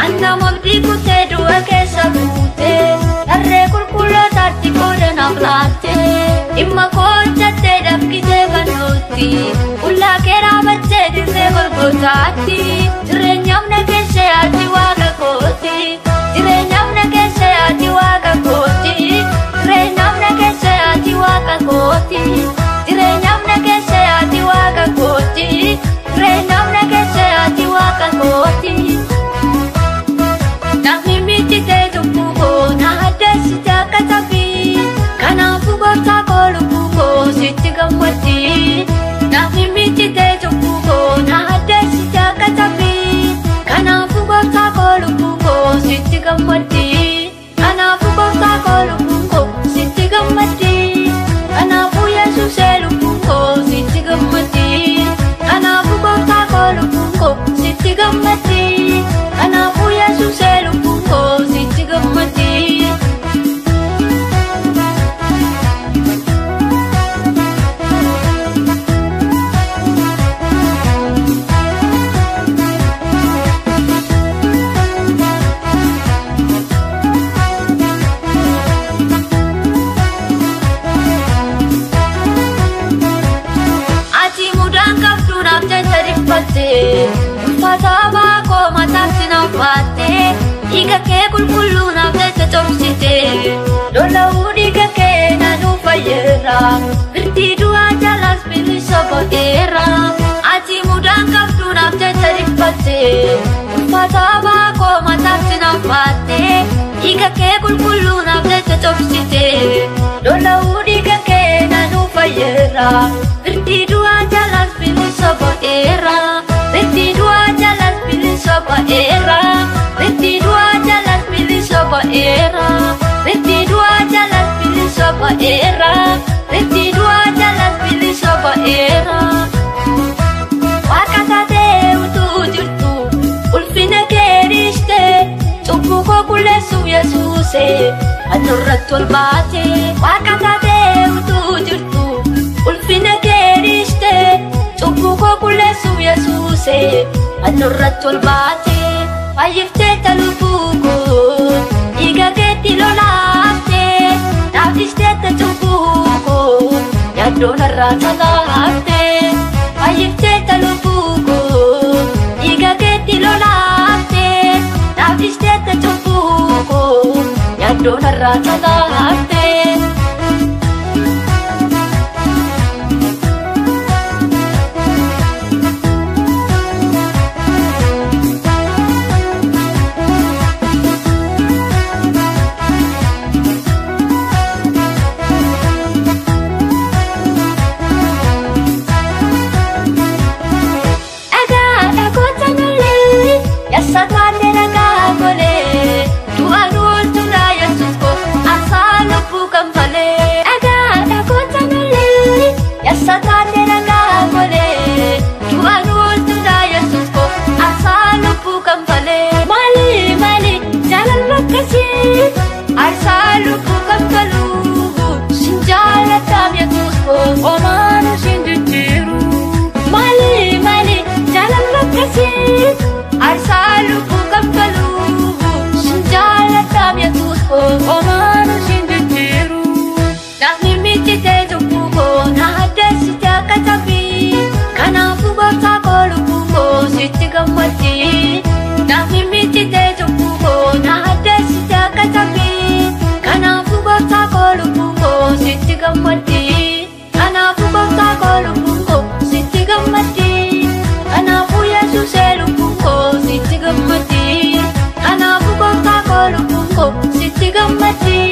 Anda mabdi kute dua kesa bute, arre kulkulo tati kore nablate. Imma kocha te daf kite kanuti, ulla kera bache dite golgotati. Jirenyam na kese ati waga koti, jirenyam na kese ati waga koti, jirenyam na kese ati waga koti, jirenyam na kese ati waga koti, jirenyam na kese ati waga koti. Fataba ko matasi na fate, iga ke kulkulu na vete toksite. Dola udiga ke na nufayera, birti dua jalas pilih sobotera. Aji mudang kaptu na vete ripate, fataba ko matasi na fate, iga ke kulkulu na vete toksite. Dola udiga ke na nufayera, birti dua jalas pilih sobotera. Birti dua jalan pilih soba era, birti dua jalan pilih soba era, birti dua jalan pilih soba era, birti dua jalan pilih soba era. Wakata deu tujurtu, ulfina keriste, cupu ko kule suya suse, anurratul bate. Wakata deu tujurtu, ulfina keriste, cupu ko kule suya suse, anurratul bate. Ayifte talubuko, iga keti lolate, nafiste tachubuko, yado narrata late. Ayifte talubuko, iga keti lolate, nafiste tachubuko, yado narrata late. Satwa tera ka gole, tu anul tu na Yesus ko asal Arsalu bukan kalu Sinjala tamya tusko Omanu sinjutiru Mali jalan lokasi Arsalu bukan kalu Sinjala tamya tusko Omanu sinjutiru Nah mimiti tejo buko Nah ada sita katabi Kana buko takolu buko Siti gamati Nah mimiti tejo buko Nah ada sita katabi Siti gamati, anafu kota kolumbuko. Siti gamati, anafu Yesus elumbuko. Siti gamati, anafu kota kolumbuko. Siti gamati.